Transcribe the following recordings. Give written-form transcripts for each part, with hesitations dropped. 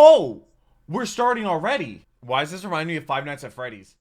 Oh, we're starting already. Why does this remind me of Five Nights at Freddy's?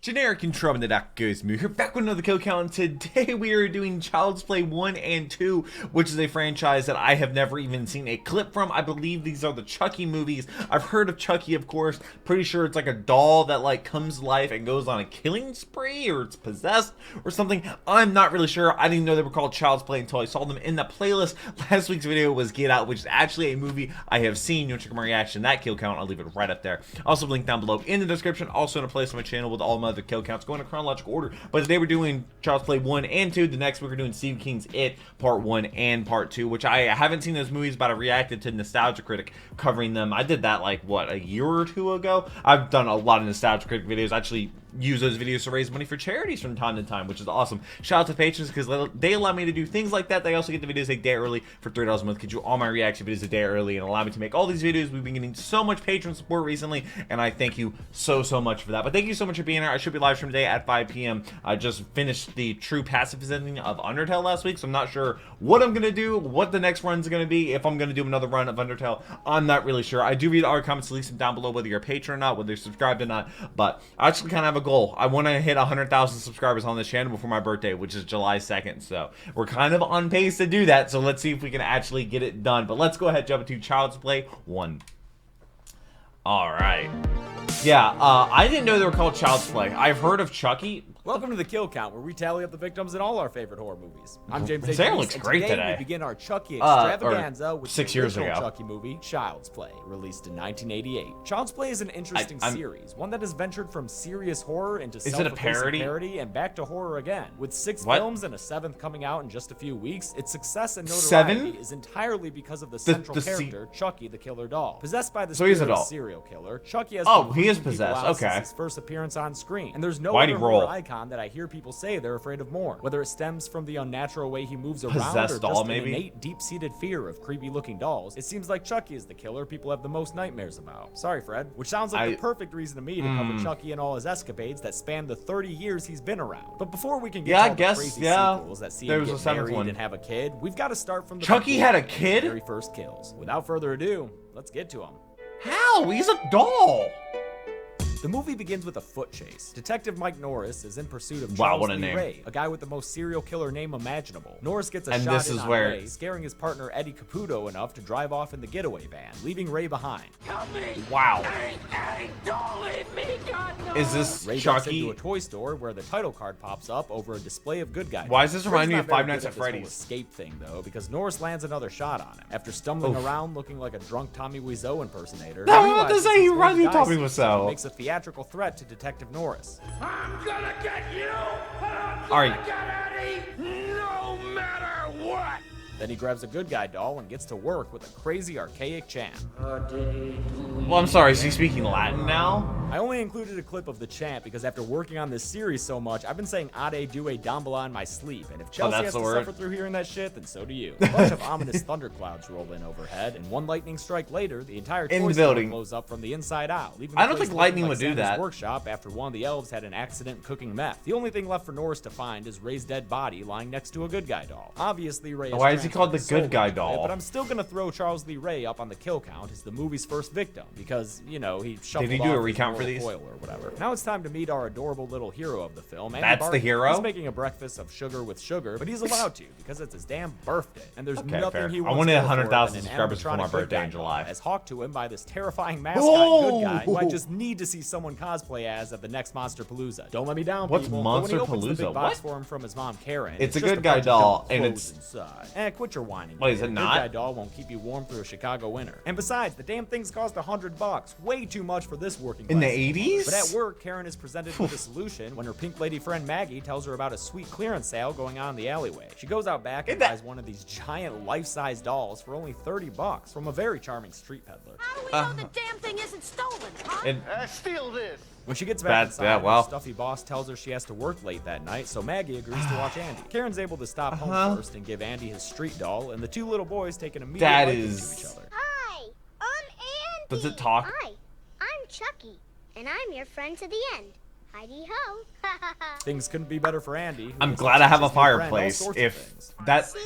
Generic intro and the Doc Goes Moo here, back with another kill count. Today we are doing Child's Play 1 and 2, which is a franchise that I have never even seen a clip from. I believe these are the Chucky movies. I've heard of Chucky, of course. Pretty sure it's like a doll that like comes to life and goes on a killing spree, or it's possessed or something. I'm not really sure. I didn't know they were called Child's Play until I saw them in the playlist. Last week's video was Get Out, which is actually a movie I have seen. You'll check my reaction, that kill count. I'll leave it right up there. Also link down below in the description. Also in a place on my channel with all my other kill counts going in chronological order. But today we're doing Child's Play 1 and 2. The next week we're doing Stephen King's It Part 1 and Part 2, which I haven't seen those movies, but I reacted to Nostalgia Critic covering them. I did that like what, a year or two ago. I've done a lot of Nostalgia Critic videos. I actually use those videos to raise money for charities from time to time, which is awesome. Shout out to patrons because they allow me to do things like that. They also get the videos a day early for $3 a month. Get you all my reaction videos a day early and allow me to make all these videos. We've been getting so much patron support recently, and I thank you so much for that. But thank you so much for being here. I should be live stream today at 5 p.m. I just finished the true passive ending of Undertale last week, so I'm not sure what I'm gonna do, what the next run's gonna be. If I'm gonna do another run of Undertale, I'm not really sure. I do read all your comments, leave them down below, whether you're a patron or not, whether you're subscribed or not. But I actually kind of have a goal. I want to hit 100,000 subscribers on this channel before my birthday, which is July 2nd. So we're kind of on pace to do that. So let's see if we can actually get it done. But let's go ahead and jump into Child's Play 1. All right. Yeah, I didn't know they were called Child's Play. I've heard of Chucky. Welcome to the Kill Count, where we tally up the victims in all our favorite horror movies. I'm James Sarah looks great today. We begin our Chucky extravaganza with 6 the years original ago. Chucky movie, Child's Play, released in 1988. Child's Play is an interesting series, one that has ventured from serious horror into self-effacing parody and back to horror again. With 6 films and a 7th coming out in just a few weeks, its success and notoriety is entirely because of the central character, Chucky the Killer Doll. Possessed by the spirit of a serial killer, Chucky has he is possessed. Okay. Since his first appearance on screen, and there's no other horror icon that I hear people say they're afraid of more, whether it stems from the unnatural way he moves around or just an innate deep-seated fear of creepy-looking dolls. It seems like Chucky is the killer people have the most nightmares about. Sorry, Fred. Which sounds like the perfect reason to me to cover Chucky and all his escapades that span the 30 years he's been around. But before we can get to the crazy sequels that see him get married and have a kid, we've got to start from the Chucky had a kid? Very first kills. Without further ado, let's get to him. How? He's a doll. The movie begins with a foot chase. Detective Mike Norris is in pursuit of Charles Lee Ray, a guy with the most serial killer name imaginable. Norris gets a shot in on Ray, scaring his partner Eddie Caputo enough to drive off in the getaway van, leaving Ray behind. Help me! Wow. Eddie, don't leave me, God, no! Is this Ray Chucky? Ray into a toy store where the title card pops up over a display of good guys. Why does this remind me of Five Nights at Freddy's? Escape thing though, because Norris lands another shot on him. After stumbling around looking like a drunk Tommy Wiseau impersonator, I was about to say he reminds me of Tommy Wiseau. He makes a theatrical threat to Detective Norris. I'm gonna get you! I'm All gonna get Eddie! No matter what! Then he grabs a good guy doll and gets to work with a crazy archaic chant. Well, I'm sorry, is he speaking Latin now? I only included a clip of the chant because after working on this series so much, I've been saying Ade Due Dambala in my sleep, and if Chelsea has to suffer through hearing that shit, then so do you. A bunch of ominous thunderclouds roll in overhead, and one lightning strike later, the entire toy store blows up from the inside out, leaving I don't think lightning would do that. Workshop after one of the elves had an accident cooking meth. The only thing left for Norris to find is Ray's dead body lying next to a good guy doll. Obviously, Ray is he called the good guy doll? But I'm still gonna throw Charles Lee Ray up on the kill count as the movie's first victim because, you know, he shuffled Did he do a recount for these? Or whatever. Now it's time to meet our adorable little hero of the film. That's the hero? He's making a breakfast of sugar with sugar, but he's allowed to because it's his damn birthday. And there's nothing he wants. I wanted 100,000 subscribers for my birthday in July. As hawked to him by this terrifying mascot good guy who I just need to see someone cosplay as at the next Monsterpalooza. Don't let me down, What's people. Monsterpalooza? What? For him from his mom Karen. It's a good guy doll, and it's inside. Quit your whining. What is it not? Good guy doll won't keep you warm through a Chicago winter. And besides, the damn things cost $100. Way too much for this working class. In the 80s? But at work, Karen is presented with a solution when her pink lady friend Maggie tells her about a sweet clearance sale going on in the alleyway. She goes out back and buys one of these giant life-size dolls for only $30 from a very charming street peddler. How do we know the damn thing isn't stolen, huh? Steal this! When she gets back inside, her stuffy boss tells her she has to work late that night, so Maggie agrees to watch Andy. Karen's able to stop home first and give Andy his street doll, and the two little boys take an immediate liking to each other. Hi, I'm Andy. Does it talk? Hi, I'm Chucky, and I'm your friend to the end. Heidi-ho. Things couldn't be better for Andy. I'm glad I have a fireplace. If that... See,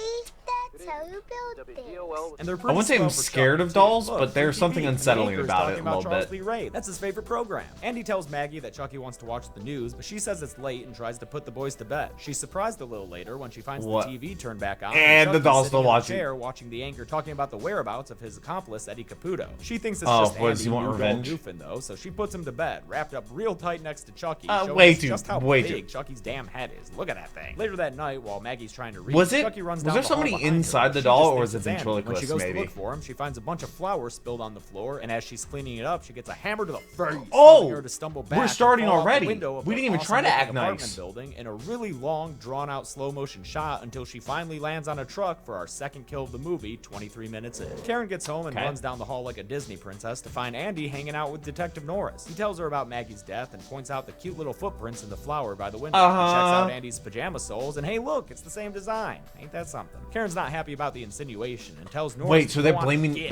That's how you build things. And they're I wouldn't say I'm scared of dolls, but there's something unsettling about it a little bit. That's his favorite program. Andy tells Maggie that Chucky wants to watch the news, but she says it's late and tries to put the boys to bed. She's surprised a little later when she finds the TV turned back on and the doll's still watching the anchor talking about the whereabouts of his accomplice Eddie Caputo. She thinks it's just Andy goofing though, so she puts him to bed, wrapped up real tight next to Chucky, showing just how big Chucky's damn head is. Look at that thing. Later that night, while Maggie's trying to read, Chucky runs down was there somebody inside the doll, or was it ventriloquist? When she goes to look for him, she finds a bunch of flour spilled on the floor, and as she's cleaning it up, she gets a hammer to the face. Her to stumble back we're starting already. We didn't even try to act nice. Building in a really long, drawn-out slow-motion shot until she finally lands on a truck for our second kill of the movie, 23 minutes in. Karen gets home and runs down the hall like a Disney princess to find Andy hanging out with Detective Norris. He tells her about Maggie's death and points out the cute little footprints in the flour by the window. He checks out Andy's pajama soles, and hey, look, it's the same design. Ain't that something? Karen's not happy about the insinuation and tells Norris. Wait, so they're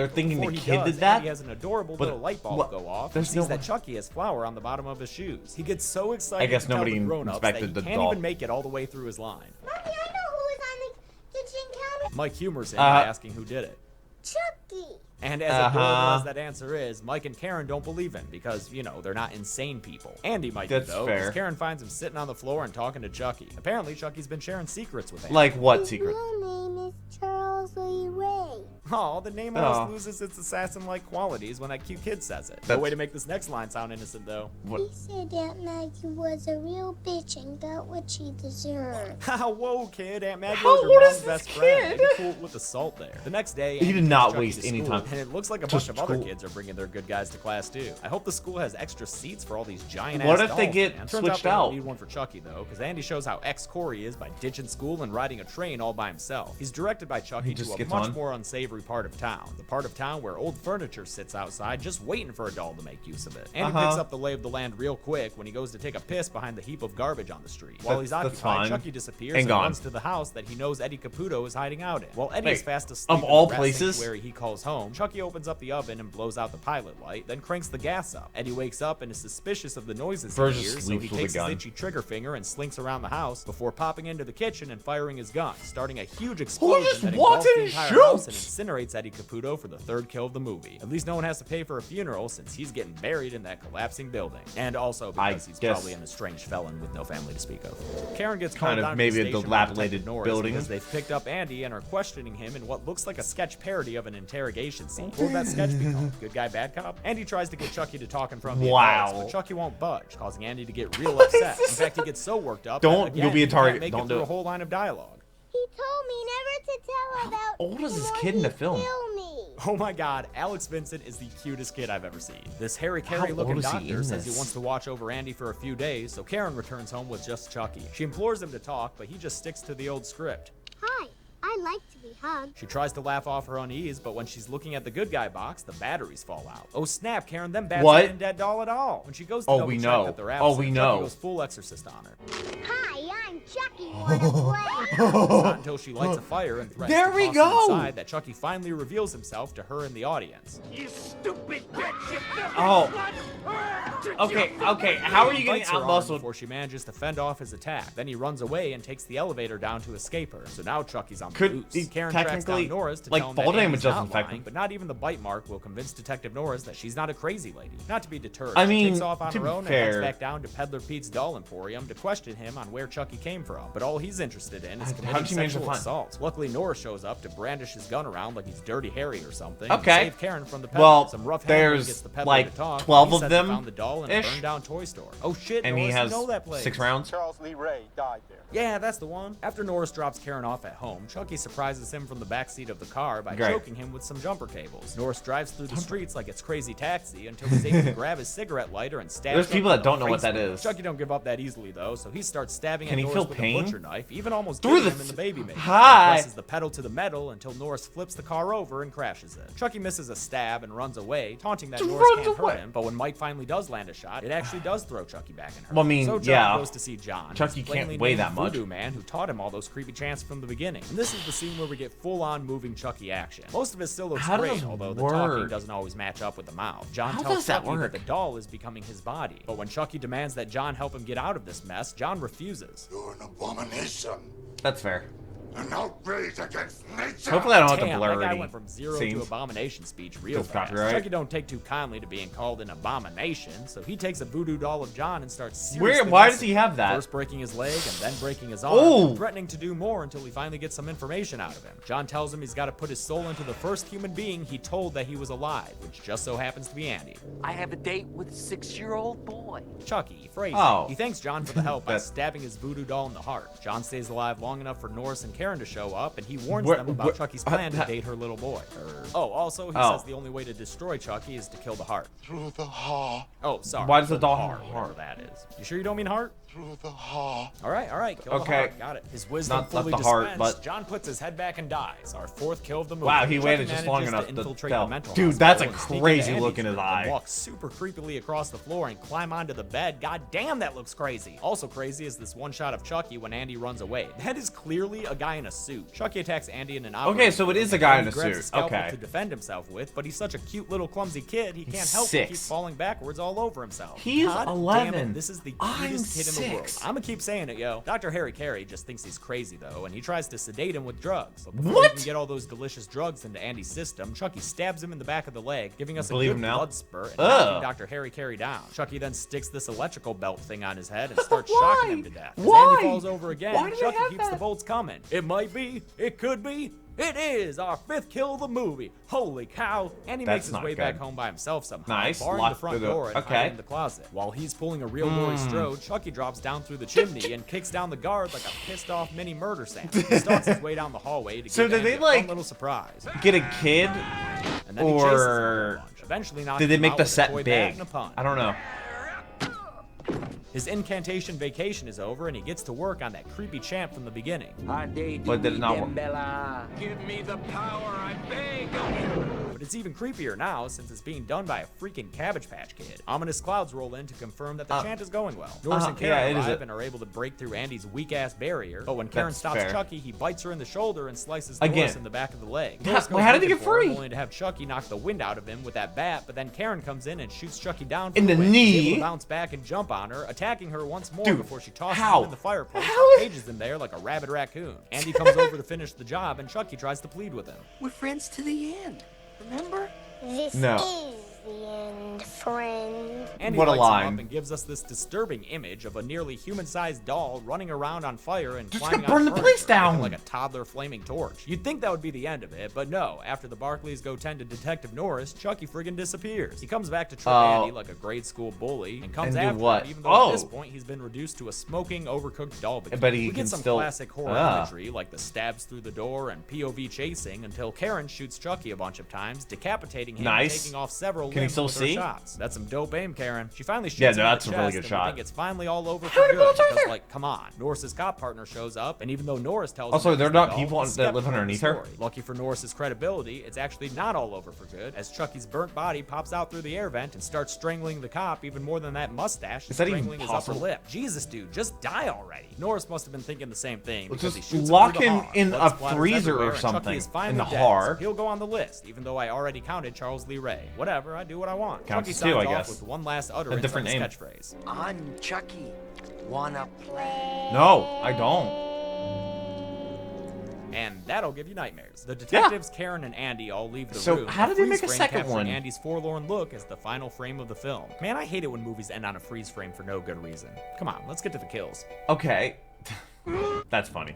thinking the kid did that? He has an adorable little light bulb go off. He sees that Chucky has flour on the bottom of his shoes. He gets so excited. I guess nobody inspected the doll. Can't even make it all the way through his line. Mommy, I know who was on the kitchen counter. Mike humors him by asking who did it. Chucky. And as adorable as that answer is, Mike and Karen don't believe him because, you know, they're not insane people. Andy might be, though, because Karen finds him sitting on the floor and talking to Chucky. Apparently, Chucky's been sharing secrets with him. Like what secret? His real name is Charles Lee Ray. Oh, the name almost loses its assassin-like qualities when that cute kid says it. No way to make this next line sound innocent, though. He said Aunt Maggie was a real bitch and got what she deserved. Whoa, kid. Aunt Maggie was your mom's best friend. Maybe cool with the salt there. The next day, he did not waste any time. And it looks like a bunch of other kids are bringing their good guys to class, too. I hope the school has extra seats for all these giant-ass dolls. What if they get switched out? We need one for Chucky, though, because Andy shows how ex-core he is by ditching school and riding a train all by himself. He's directed by Chucky to a much more unsavory part of town. The part of town where old furniture sits outside just waiting for a doll to make use of it. Andy picks up the lay of the land real quick when he goes to take a piss behind the heap of garbage on the street. While he's occupied, Chucky disappears and runs to the house that he knows Eddie Caputo is hiding out in. While Eddie's fast asleep of all places where he calls home, Chucky opens up the oven and blows out the pilot light, then cranks the gas up. Eddie wakes up and is suspicious of the noises he hears, so he takes his itchy trigger finger and slinks around the house before popping into the kitchen and firing his gun, starting a huge explosion that engulfs the entire house and incinerates Eddie Caputo for the third kill of the movie. At least no one has to pay for a funeral since he's getting buried in that collapsing building. And also because he's probably an estranged felon with no family to speak of. Karen gets called down to the dilapidated building because they've picked up Andy and are questioning him in what looks like a sketch parody of an interrogation scene. What would that sketch be called? Good guy, bad cop? Andy tries to get Chucky to talk in front of the adults, but Chucky won't budge, causing Andy to get real upset. In fact, he gets so worked up that you'll be a target. Don't do a whole line of dialogue. He told me never to tell about. How old is this kid in the film? Oh my god, Alex Vincent is the cutest kid I've ever seen. This Harry Carey-looking doctor says he wants to watch over Andy for a few days, so Karen returns home with just Chucky. She implores him to talk, but he just sticks to the old script. Hi, I like to be hugged. She tries to laugh off her unease, but when she's looking at the good guy box, the batteries fall out. Oh snap, Karen, them bats aren't dead doll at all. When she goes to double check that they're absent, Chucky goes full exorcist on her. Hi, I'm Chucky. Wanna play? It's not until she lights a fire and threatens to toss him inside that Chucky finally reveals himself to her in the audience. You stupid bitch! Okay, how are you getting out-muscled? Before she manages to fend off his attack. Then he runs away and takes the elevator down to escape her. So now Chucky's on the loose. Karen tracks down Norris to tell him that Andy's not lying, but not even the bite mark will convince Detective Norris that she's not a crazy lady. Not to be deterred, she takes off on her own and heads back down to Peddler Pete's Doll Emporium to question him on where Chucky came from. But all he's interested in is committing sexual assault. Luckily, Norris shows up to brandish his gun around like he's Dirty Harry or something. And save Karen from the peddler. Some rough handling gets the peddler to talk. 12 of them. Found the doll in a burned down toy store. Oh shit, and Norris, he has you know that place. 6 rounds. Charles Lee Ray died there. Yeah, that's the one. After Norris drops Karen off at home, Chucky surprises him from the backseat of the car by choking him with some jumper cables. Norris drives through the streets like it's Crazy Taxi until he's able to grab his cigarette lighter and stab. There's people that don't know what that is. Chucky don't give up that easily though, so he starts stabbing at Norris with a butcher knife, even almost through him in the baby maker. Presses the pedal to the metal until Norris flips the car over and crashes it. Chucky misses a stab and runs away, taunting that Norris can't hurt him. But when Mike finally does land a shot, it actually does throw Chucky back in her. Well, I mean, so Chucky goes to see John. Chucky can't weigh that much. Voodoo man who taught him all those creepy chants from the beginning. And this is the scene where we get full-on moving Chucky action. Most of it still looks great, although the talking doesn't always match up with the mouth. John tells Chucky that the doll is becoming his body. But when Chucky demands that John help him get out of this mess, John refuses. You're an abomination. That's fair. An outrage against nature. Hopefully I don't have to Damn, blur that guy any went from zero scenes. to abomination speech real Just fast. copyright. Chucky don't take too kindly to being called an abomination, so he takes a voodoo doll of John and starts Where? seriously Why does messing he have that? First breaking his leg and then breaking his arm, Oh. threatening to do more until he finally gets some information out of him. John tells him he's got to put his soul into the first human being he told that he was alive, which just so happens to be Andy. I have a date with a 6-year-old boy. Chucky, Fraser. Oh. He thanks John for the help by That- stabbing his voodoo doll in the heart. John stays alive long enough for Norris and Karen to show up, and he warns them about Chucky's plan to date her little boy. Oh, also, he says the only way to destroy Chucky is to kill the heart. Through the heart. Oh, sorry. Why does the doll heart, have a whatever heart? that is? You sure you don't mean heart? Through the heart. All right, kill the Okay. heart. Got it. His wisdom Not fully the heart, dispensed, but- John puts his head back and dies. Our fourth kill of the movie. Wow, he Chucky waited just long manages enough to to infiltrate tell. the mental Dude, that's a hospital and sneak crazy into look in Andy's his room eye. and walk super creepily across the floor and climb onto the bed. God damn, that looks crazy. Also crazy is this one shot of Chucky when Andy runs away. That is clearly a guy in a suit. Chucky attacks Andy in an Okay, so it is a guy in a grabs suit. scalpel Okay. to defend himself with, but he's such a cute little clumsy kid, he He's can't help but keep 6. falling backwards all over himself. He's God damn 11. it, this is the I'm cutest kid in the world. 6. I'm gonna keep saying it, yo. Dr. Harry Carey just thinks he's crazy though, and he tries to sedate him with drugs. But before What? he can get all those delicious drugs into Andy's system, Chucky stabs him in the back of the leg, giving us a Believe good him now? blood spurt and Ugh. knocking Dr. Harry Carey down. Chucky then sticks this electrical belt thing on his head and starts Why? shocking him to death. As Why? Andy falls over again, Why do they Chucky have keeps the that? bolts coming. It might be, it could be, it is our 5th kill of the movie. Holy cow. Andy That's makes his not way good. back home by himself somehow, Nice. barring Lock the front through the- door and okay. hiding in the closet. While he's pulling a real Laurie Strode, Chucky drops down through the chimney and kicks down the guard like a pissed off mini murder Sam. He stalks his way down the hallway to So give did Andy they, a like, fun little surprise. Get a kid? And then he chases him with a Or bunch, eventually knocking did they him make out the with a set toy bat big? and a pun. I don't know. His incantation vacation is over and he gets to work on that creepy champ from the beginning. But did it not work? Give me the power, I beg. But it's even creepier now since it's being done by a freaking Cabbage Patch Kid. Ominous clouds roll in to confirm that the chant is going well. Norris and yeah, Karen it is arrive it. and are able to break through Andy's weak-ass barrier. But when Karen That's stops fair. Chucky, he bites her in the shoulder and slices Again. Norris in the back of the leg. How- Norris goes how did he looking get for him, free? only to have Chucky knock the wind out of him with that bat, but then Karen comes in and shoots Chucky down In for the win. He's able knee? to bounce back and jump on her, attacking her once more Dude, before she tosses how? him in the fireplace How and is- cages him there like a rabid raccoon. Andy comes over to finish the job and Chucky tries to plead with him. We're friends to the end. Remember? This No. is the end, friend. Andy What a lights him line. up and gives us this disturbing image of a nearly human-sized doll running around on fire and Just climbing gonna burn on the furniture, place down. looking like a toddler flaming torch. You'd think that would be the end of it, but no. After the Barclays go tend to Detective Norris, Chucky friggin' disappears. He comes back to trip Oh. Andy like a grade school bully and comes And do after what? him, even though Oh. at this point he's been reduced to a smoking, overcooked doll bikini. But he we can get some still- classic horror Ah. imagery like the stabs through the door and POV chasing until Karen shoots Chucky a bunch of times, decapitating him and Nice. taking off several Can he limbs still with her see? shots. That's some dope aim, Karen. She finally shoots Yeah, him no, in that's the a really chest, good and shot. we think it's finally all over How for many good. bullets are Because, there? like, come on. Norris's cop partner shows up, and even though Norris tells Also, him they're he's not the people he's that live skeptical of the underneath her? story. Lucky for Norris's credibility, it's actually not all over for good, as Chucky's burnt body pops out through the air vent and starts strangling the cop even more than that mustache Is that even strangling his upper possible? lip. Jesus, dude, just die already. Norris must have been thinking the same thing. Let's because just he shoots lock through the him heart. in Blood a splatters freezer or everywhere, and Chucky something, is in finally the dead, so heart. he'll go on the list, even though I already counted Charles Lee Ray. Whatever, I do what I want. Counts Chucky as two, signs I off guess. with one last utterance different of his name. catchphrase. I'm Chucky. Wanna play? No, I don't. And that'll give you nightmares. The detectives, Karen and Andy, all leave the So room. how did they make a freeze frame second capturing one? Andy's forlorn look as the final frame of the film. Man, I hate it when movies end on a freeze frame for no good reason. Come on, let's get to the kills. Okay. That's funny.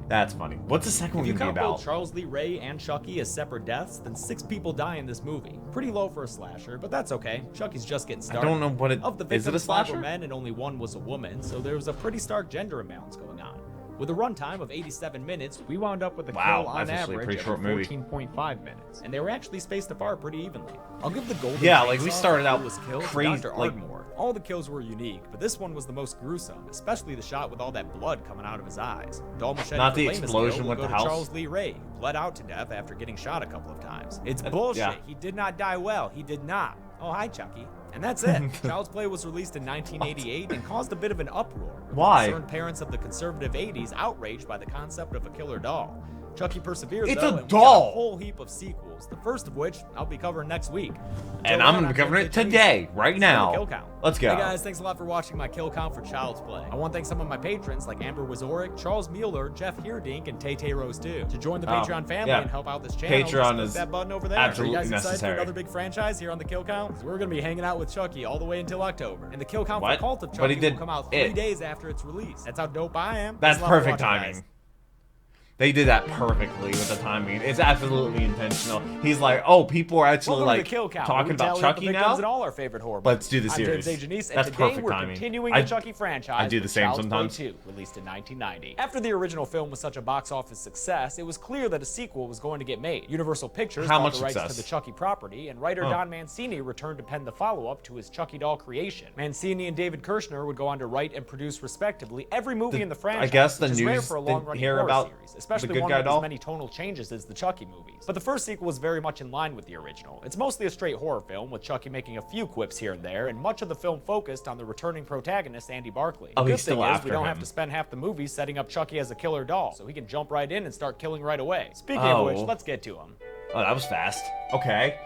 That's funny. What's the second one If you gonna count be both about? Charles Lee Ray and Chucky as separate deaths, then 6 people die in this movie. Pretty low for a slasher, but that's okay. Chucky's just getting started. don't know what it- Of the is it a victims, 5 slasher? were men and only 1 was a woman, so there was a pretty stark gender imbalance going on. With a runtime of 87 minutes, we wound up with a Wow, kill on that's actually a average pretty of short movie. 14.5 minutes, and they were actually spaced apart pretty evenly. I'll give the golden Yeah, like, we chainsaw started for out coolest kill to crazy, Dr. like- Ardmore. All the kills were unique, but this one was the most gruesome, especially the shot with all that blood coming out of his eyes. Doll machete Not for the lamest explosion kill will with go the to house? Charles Lee Ray, who bled out to death after getting shot a couple of times. It's bullshit. yeah. He did not die well. He did not. Oh, hi, Chucky. And that's it. Child's Play was released in 1988 and caused a bit of an uproar. with Why? Concerned parents of the conservative 80s outraged by the concept of a killer doll. Chucky persevered, It's though, a and doll. we got a whole heap of sequels, the first of which I'll be covering next week. And I'm going to be covering it today, right now. Kill count. Let's go. Hey guys, thanks a lot for watching my kill count for Child's Play. I want to thank some of my patrons like Amber Wazoric, Charles Mueller, Jeff Heerdink, and Tay Rose 2. To join the Patreon family and help out this channel, Patreon just click is that button over there. absolutely Are you guys excited necessary. for another big franchise here on the Kill Count? 'Cause we're going to be hanging out with Chucky all the way until October. And the Kill Count for Cult of Chucky will come out 3 days after its release. That's how dope I am. That's perfect watching, timing. guys. They did that perfectly with the timing. It's absolutely intentional. He's like, oh, people are actually like talking about Chucky now. And all our favorite horror Let's do the series. I'm James A. Janice, That's and today perfect we're timing. continuing the Chucky franchise. I do the same Child's Play sometimes. 2, released in 1990. After the original film was such a box office success, it was clear that a sequel was going to get made. Universal Pictures bought the rights to the Chucky property, and writer Don Mancini returned to pen the follow-up to his Chucky doll creation. Mancini and David Kirshner would go on to write and produce respectively every movie in the franchise. I guess the which is rare news for a didn't long-running hear horror about series, especially the good one guy with doll. as many tonal changes as the Chucky movies. But the first sequel was very much in line with the original. It's mostly a straight horror film, with Chucky making a few quips here and there, and much of the film focused on the returning protagonist, Andy Barclay. Oh, The he's good thing still is after we don't him. have to spend half the movie setting up Chucky as a killer doll, so he can jump right in and start killing right away. Speaking of which, let's get to him. Oh, that was fast. Okay.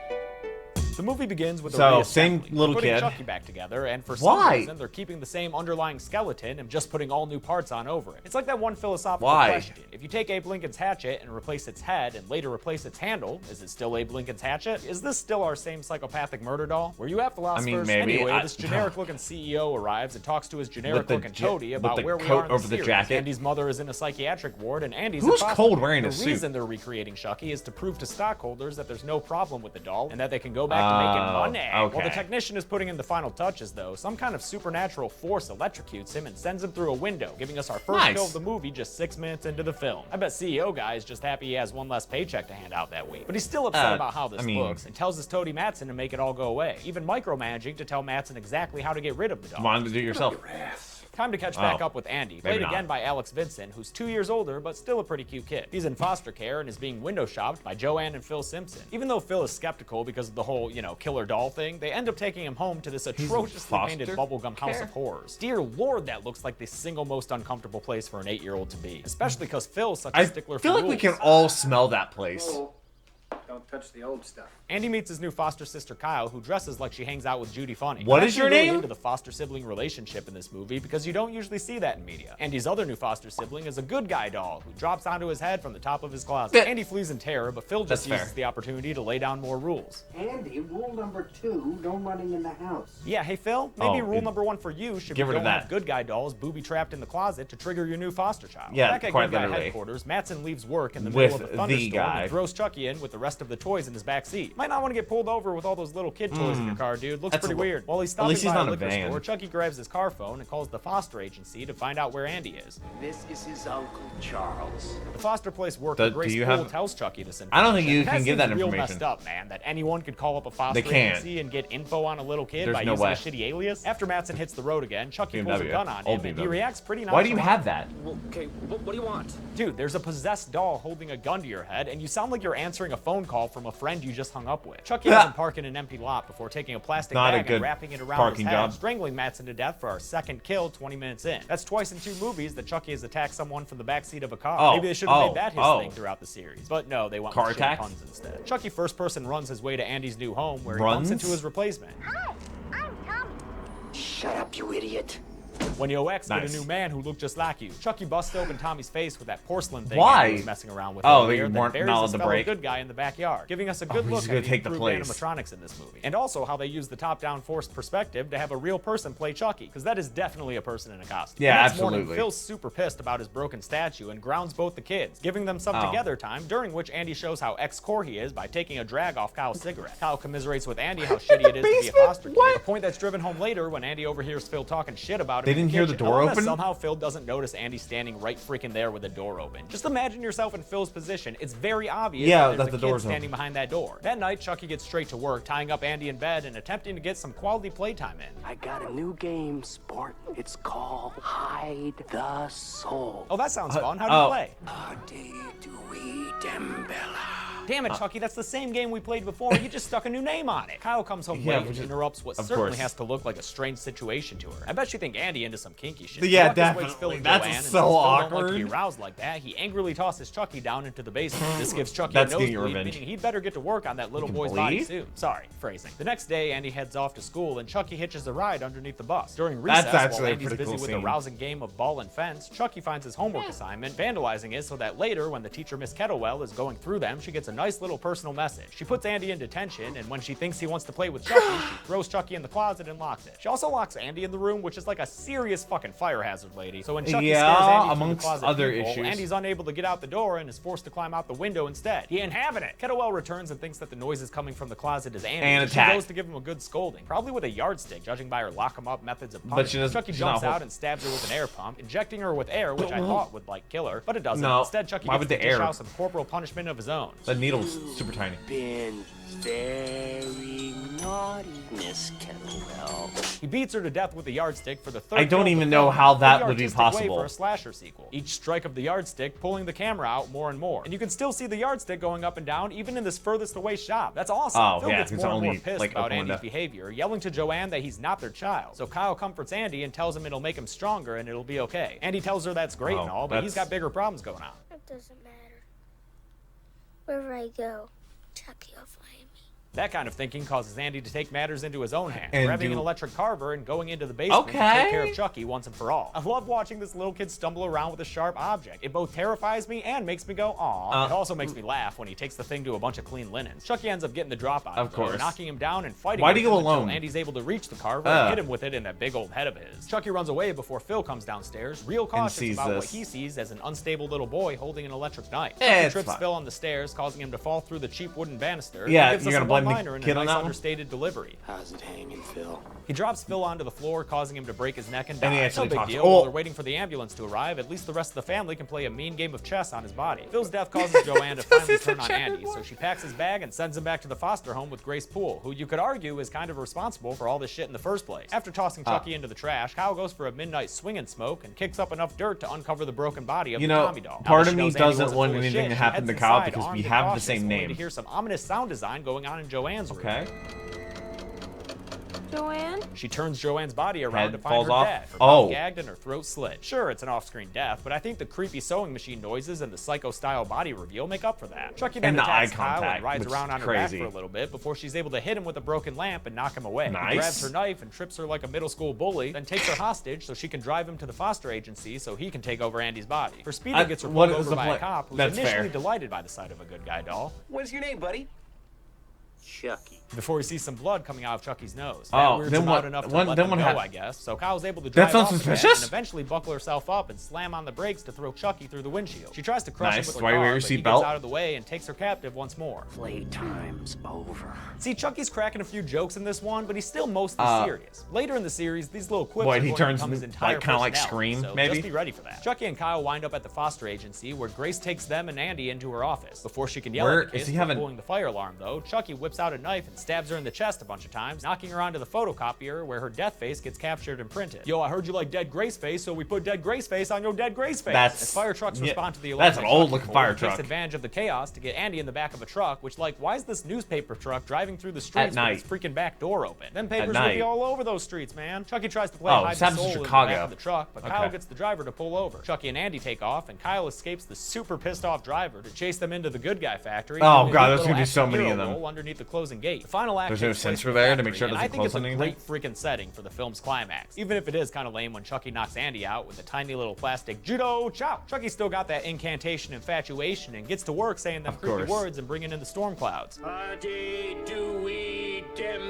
The movie begins with a So, reassembly, same little putting kid. Chucky back together, and for some Why? reason, they're keeping the same underlying skeleton and just putting all new parts on over it. It's like that one philosophical Why? question. If you take Abe Lincoln's hatchet and replace its head and later replace its handle, is it still Abe Lincoln's hatchet? Is this still our same psychopathic murder doll? Where you have philosophers? maybe. Anyway, this generic-looking CEO arrives and talks to his generic-looking toady about where we coat are in the over the series. jacket. Andy's mother is in a psychiatric ward, and Andy's Who's a foster cold kid. wearing a The suit? reason they're recreating Chucky is to prove to stockholders that there's no problem with the doll and that they can go back to making money. Okay. While the technician is putting in the final touches, though, some kind of supernatural force electrocutes him and sends him through a window, giving us our first kill of the movie just 6 minutes into the film. I bet CEO guy is just happy he has one less paycheck to hand out that week. But he's still upset about how this looks and tells his toady Mattson to make it all go away, even micromanaging to tell Mattson exactly how to get rid of the doll. Wanted to do it yourself. Time to catch back up with Andy, played again by Alex Vincent, who's 2 years older, but still a pretty cute kid. He's in foster care and is being window shopped by Joanne and Phil Simpson. Even though Phil is skeptical because of the whole, killer doll thing, they end up taking him home to this atrociously painted bubblegum house of horrors. Dear Lord, that looks like the single most uncomfortable place for an 8-year-old to be. Especially because Phil's such a stickler for I feel like we can all smell that place. Don't touch the old stuff. Andy meets his new foster sister Kyle, who dresses like she hangs out with Judy Funny. What I'm is your actually really name? into the foster sibling relationship in this movie because you don't usually see that in media. Andy's other new foster sibling is a good guy doll who drops onto his head from the top of his closet. Andy flees in terror, but Phil just uses the opportunity to lay down more rules. Andy, rule number 2, no running in the house. Yeah, hey Phil, maybe rule number 1 for you should be don't have good guy dolls booby-trapped in the closet to trigger your new foster child. Yeah, back at quite good guy literally. headquarters, Mattson leaves work in the middle of a thunderstorm guy. and throws Chucky in with the rest of the toys in his back seat. Might not want to get pulled over with all those little kid toys in your car, dude. Looks pretty weird. While he's stopping by a liquor store, Chucky grabs his car phone and calls the foster agency to find out where Andy is. This is his Uncle Charles. The foster place worker Grace Poole tells Chucky this information. I don't think you can give that real information. Messed up, man, that anyone could call up a foster agency and get info on a little kid by using a shitty alias. After Mattson hits the road again, Chucky pulls a gun on him and he reacts pretty nonchalantly. Why do you have that? Okay, what do you want? Dude, there's a possessed doll holding a gun to your head, and you sound like you're answering a phone call from a friend you just hung up with. Chucky doesn't park in an empty lot before taking a plastic bag and wrapping it around his head, strangling Mattson to death for our second kill 20 minutes in. That's twice in 2 movies that Chucky has attacked someone from the backseat of a car. Maybe they should have made that his thing throughout the series. But no, they went with shit puns instead. Chucky first person runs his way to Andy's new home, where he bumps into his replacement. Hi, I'm Tommy. Shut up, you idiot. When you get a new man who looked just like you, Chucky busts open Tommy's face with that porcelain thing Why? he was messing around with. Oh, earlier, they weren't then buries allowed his to fellow break. good guy in the backyard, giving us a good look at the improved animatronics in this movie, and also how they use the top-down forced perspective to have a real person play Chucky, because that is definitely a person in a costume. Yeah, The next absolutely. morning, Phil's super pissed about his broken statue and grounds both the kids, giving them some together time, during which Andy shows how ex-core he is by taking a drag off Kyle's cigarette. Kyle commiserates with Andy how shitty it is to be a foster kid, a point that's driven home later when Andy overhears Phil talking shit about him. They didn't hear the door open? Somehow Phil doesn't notice Andy standing right freaking there with the door open. Just imagine yourself in Phil's position. It's very obvious that there's a kid standing behind that door. That night, Chucky gets straight to work, tying up Andy in bed and attempting to get some quality playtime in. I got a new game, sport. It's called Hide the Soul. Oh, that sounds fun. How do you play? Adi Dewey Dembella. Damn it, Chucky, that's the same game we played before. You just stuck a new name on it. Kyle comes home late and interrupts what certainly has to look like a strange situation to her. I bet you think Andy into some kinky shit. Yeah, definitely. That's so awkward. Don't like to be aroused like that. He angrily tosses Chucky down into the basement. This gives Chucky a nosebleed, meaning he'd better get to work on that little boy's body soon. Sorry, phrasing. The next day, Andy heads off to school, and Chucky hitches a ride underneath the bus. During recess, while Andy's busy with a rousing game of ball and fence, Chucky finds his homework assignment, vandalizing it so that later, when the teacher, Miss Kettlewell, is going through them, she gets a nice little personal message. She puts Andy in detention, and when she thinks he wants to play with Chucky, she throws Chucky in the closet and locks it. She also locks Andy in the room, which is like a serious fucking fire hazard, lady. So when Chucky scares Andy from the closet people, Andy's unable to get out the door and is forced to climb out the window instead. He ain't having it. Kettlewell returns and thinks that the noises coming from the closet is Andy. And she goes to give him a good scolding, probably with a yardstick, judging by her lock-em-up methods of punishment. Chucky jumps out and stabs her with an air pump, injecting her with air, which I thought would like kill her, but it doesn't. Instead, Chucky gets to dish out some corporal punishment of his own. The needle's super tiny. Been very naughty, Miss Kettlewell. He beats her to death with a yardstick for the third. I don't even know how that would be possible. For a slasher sequel. Each strike of the yardstick pulling the camera out more and more, and you can still see the yardstick going up and down even in this furthest away shot. That's awesome. Phil gets more and more pissed about Andy's behavior, yelling to Joanne that he's not their child. So Kyle comforts Andy and tells him it'll make him stronger and it'll be okay. Andy tells her that's great and all, but he's got bigger problems going on. It doesn't matter. Wherever I go, Chucky will find me. That kind of thinking causes Andy to take matters into his own hands, grabbing an electric carver and going into the basement to take care of Chucky once and for all. I love watching this little kid stumble around with a sharp object. It both terrifies me and makes me go, aw. It also makes me laugh when he takes the thing to a bunch of clean linens. Chucky ends up getting the drop on him, knocking him down and fighting him until Andy's able to reach the carver and hit him with it in that big old head of his. Chucky runs away before Phil comes downstairs, real cautious about what he sees as an unstable little boy holding an electric knife. Chucky trips Phil on the stairs, causing him to fall through the cheap wooden banister. Yeah, you're gonna blame the kid on that one? Understated delivery. How's it hanging, Phil? He drops Phil onto the floor, causing him to break his neck and die. And no big deal. While they're waiting for the ambulance to arrive, at least the rest of the family can play a mean game of chess on his body. Phil's death causes Joanne to finally turn on Andy, so she packs his bag and sends him back to the foster home with Grace Poole, who you could argue is kind of responsible for all this shit in the first place. After tossing Chucky into the trash, Kyle goes for a midnight swing and smoke and kicks up enough dirt to uncover the broken body of the Tommy doll. Part of me doesn't want anything to happen to Kyle because we have the same name. To hear some ominous sound design going on in Joanne's room. Okay. Joanne? She turns Joanne's body around to find her dead, her mouth gagged and her throat slit. Sure, it's an off-screen death, but I think the creepy sewing machine noises and the psycho-style body reveal make up for that. Chucky then attacks Kyle and rides around on her back for a little bit before she's able to hit him with a broken lamp and knock him away. He grabs her knife and trips her like a middle school bully, then takes her hostage so she can drive him to the foster agency so he can take over Andy's body. Her speeding gets her pulled over by a cop who's initially delighted by the sight of a good guy doll. What is your name, buddy? Chucky. Before he sees some blood coming out of Chucky's nose. Then what? I guess. So Kyle's able to drive off suspicious? and eventually buckle herself up and slam on the brakes to throw Chucky through the windshield. She tries to crush him with her car, but he gets out of the way and takes her captive once more. Playtime's over. See, Chucky's cracking a few jokes in this one, but he's still mostly serious. Later in the series, these little quips are going to become his entire kind of like Scream, so maybe? Just be ready for that. Chucky and Kyle wind up at the foster agency, where Grace takes them and Andy into her office. Before she can yell at the kids for pulling the fire alarm, though, Chucky whips out a knife and stabs her in the chest a bunch of times, knocking her onto the photocopier where her death face gets captured and printed. Yo, I heard you like dead Grace face, so we put dead Grace face on your dead Grace face. As fire trucks respond to the alarm, that's an old looking fire truck. Takes advantage of the chaos to get Andy in the back of a truck, which, like, why is this newspaper truck driving through the streets with its freaking back door open? Them papers will be all over those streets, man. Chucky tries to play hide the soul in the back of the truck, but Kyle gets the driver to pull over. Chucky and Andy take off, and Kyle escapes the super pissed off driver to chase them into the good guy factory. Oh god, there's gonna be so many of them. Underneath the closing gate. The final act. There's no sensor there to make sure it doesn't close on anything. Great freaking setting for the film's climax, even if it is kind of lame when Chucky knocks Andy out with a tiny little plastic judo chop. Chucky's still got that incantation infatuation and gets to work saying them creepy words and bringing in the storm clouds.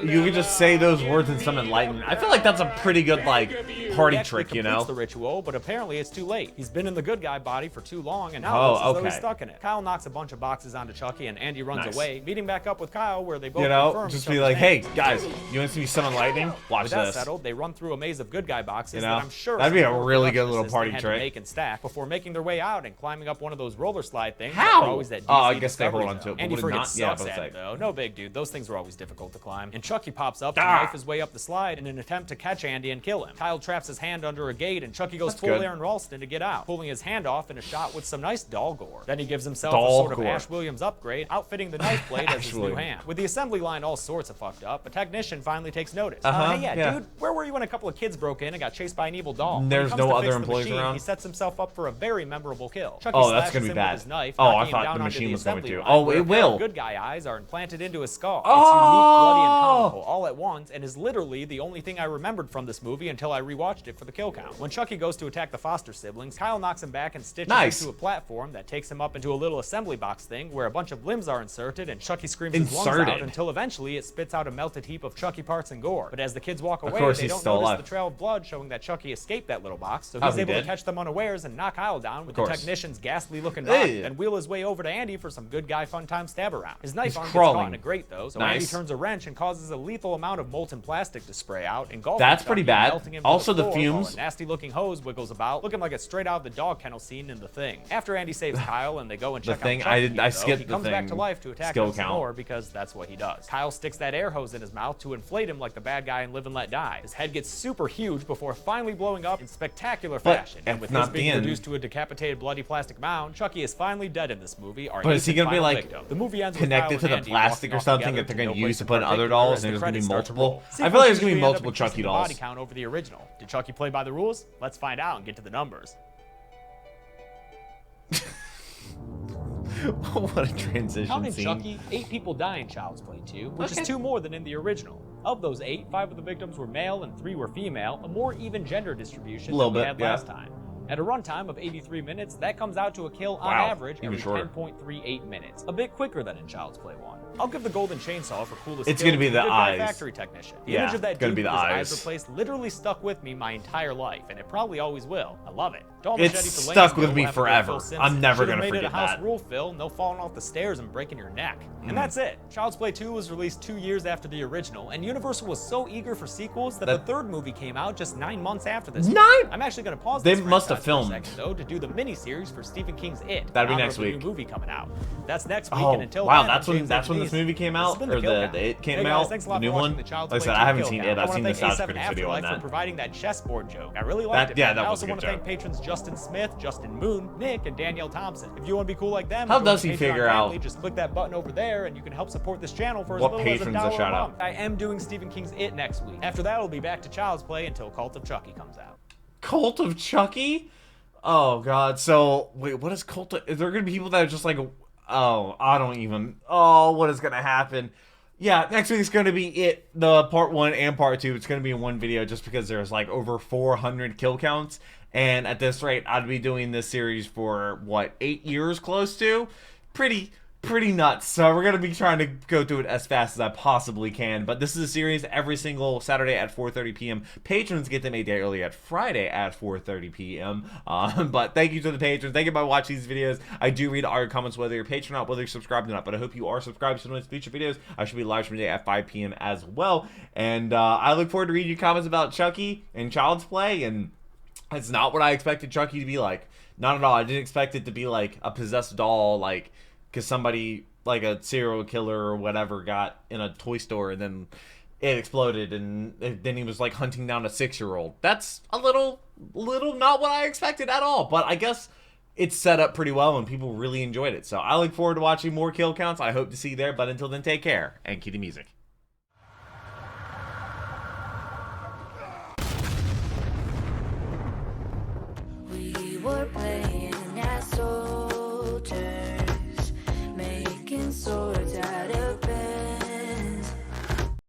You could just say those words and some enlightenment. I feel like that's a pretty good party trick, you know. The ritual, but apparently it's too late. He's been in the good guy body for too long, and now he's stuck in it. Kyle knocks a bunch of boxes onto Chucky, and Andy runs away, meeting back up with Kyle, where they both out. Just be like, hey, guys, you want to see me summon lightning? Watch With that this. settled, they run through a maze of good guy boxes that I'm sure that'd be a really good little party had trick. To make and stack before making their way out and climbing up one of those roller slide things. How? Always that I guess they hold on to it. Andy But friggin' not, sucks at it, though. No big, dude. Those things were always difficult to climb. And Chucky pops up to knife his way up the slide in an attempt to catch Andy and kill him. Kyle traps his hand under a gate, and Chucky goes full Aaron Ralston to get out, pulling his hand off in a shot with some nice doll gore. Then he gives himself a sort of Ash Williams upgrade, outfitting the knife blade as his new hand. With the assembly line all sorts of fucked up, a technician finally takes notice. Hey, dude, where were you when a couple of kids broke in and got chased by an evil doll? There's no other employees around. He sets himself up for a very memorable kill. Chucky that's gonna be bad. With his knife, I thought the machine was going to. It will. Good guy eyes are implanted into his skull. It's unique, bloody, and comical all at once, and is literally the only thing I remembered from this movie until I rewatched it for the kill count. When Chucky goes to attack the Foster siblings, Kyle knocks him back and stitches him to a platform that takes him up into a little assembly box thing where a bunch of limbs are inserted, and Chucky screams his lungs out until eventually it spits out a melted heap of Chucky parts and gore. But as the kids walk away, they don't notice the trail of blood showing that Chucky escaped that little box, so he's able to catch them unawares and knock Kyle down with the technician's ghastly looking body, and wheel his way over to Andy for some good guy fun time stab around. His knife arm gets caught in a grate though, so Andy turns a wrench and causes a lethal amount of molten plastic to spray out, engulfing That's pretty bad. Also the fumes. A nasty looking hose wiggles about, looking like a straight out of the dog kennel scene in The Thing. After Andy saves Kyle and they go and check out Chucky, I skipped he comes back to life to attack him some more because that's what he does. Kyle sticks that air hose in his mouth to inflate him like the bad guy in Live and Let Die. His head gets super huge before finally blowing up in spectacular fashion. And with his being reduced to a decapitated bloody plastic mound, Chucky is finally dead in this movie. But is he gonna be like connected to the plastic or something that they're gonna use to put in other dolls, and there's gonna be multiple? I feel like there's gonna be multiple Chucky dolls. Body count over the original. Did Chucky play by the rules? Let's find out and get to the numbers. What a transition Counting scene. Chucky, 8 people die in Child's Play 2, which is 2 more than in the original. Of those 8, 5 of the victims were male and 3 were female, a more even gender distribution than we had last time. At a runtime of 83 minutes, that comes out to a kill on average every 10.38 minutes, a bit quicker than in Child's Play 1. I'll give the golden chainsaw for coolest It's gonna be the eyes. Factory technician. The image of that dude with his eyes replaced literally stuck with me my entire life, and it probably always will. I love it. It's stuck with me forever. I'm never gonna forget that. House rule, Phil. No falling off the stairs and breaking your neck. And that's it. Child's Play 2 was released 2 years after the original, and Universal was so eager for sequels that the third movie came out just 9 months after this. 9? I'm actually gonna pause. They this must have filmed for a second, though, to do the miniseries for Stephen King's It. That'd be next week. New movie coming out. That's next week. Oh, and until wow, then, that's when this movie came out, or the It came out, the new one. Like I said, I haven't seen it. I've seen the South Critics video on that. For providing that chessboard joke, I really liked it. Yeah, I also want to thank patrons Justin Smith, Justin Moon, Nick, and Danielle Thompson. If you want to be cool like them, how does he figure out? Just click that button over there, and you can help support this channel for as little as $1 a month. I am doing Stephen King's It next week. After that, we'll be back to Child's Play until Cult of Chucky comes out. Cult of Chucky? Oh god. So wait, what is Cult of? Is there gonna be people that are just like, oh, I don't even. Oh, what is gonna happen? Yeah, next week's gonna be It, the part 1 and part 2. It's gonna be in one video just because there's like over 400 kill counts, and at this rate, I'd be doing this series for what, 8 years, close to? Pretty nuts. So we're gonna be trying to go through it as fast as I possibly can. But this is a series every single Saturday at 4:30 p.m. Patrons get them a day early at Friday at 4:30 p.m. But thank you to the patrons. Thank you for watching these videos. I do read all your comments, whether you're a patron or not, whether you're subscribed or not. But I hope you are subscribed to those future videos. I should be live streaming today at 5 p.m. as well. And I look forward to reading your comments about Chucky and Child's Play. And it's not what I expected Chucky to be like. Not at all. I didn't expect it to be like a possessed doll, like, because somebody, like a serial killer or whatever, got in a toy store and then it exploded, and then he was like hunting down a 6-year-old. That's a little not what I expected at all. But I guess it's set up pretty well and people really enjoyed it. So I look forward to watching more kill counts. I hope to see you there. But until then, take care and cue the music.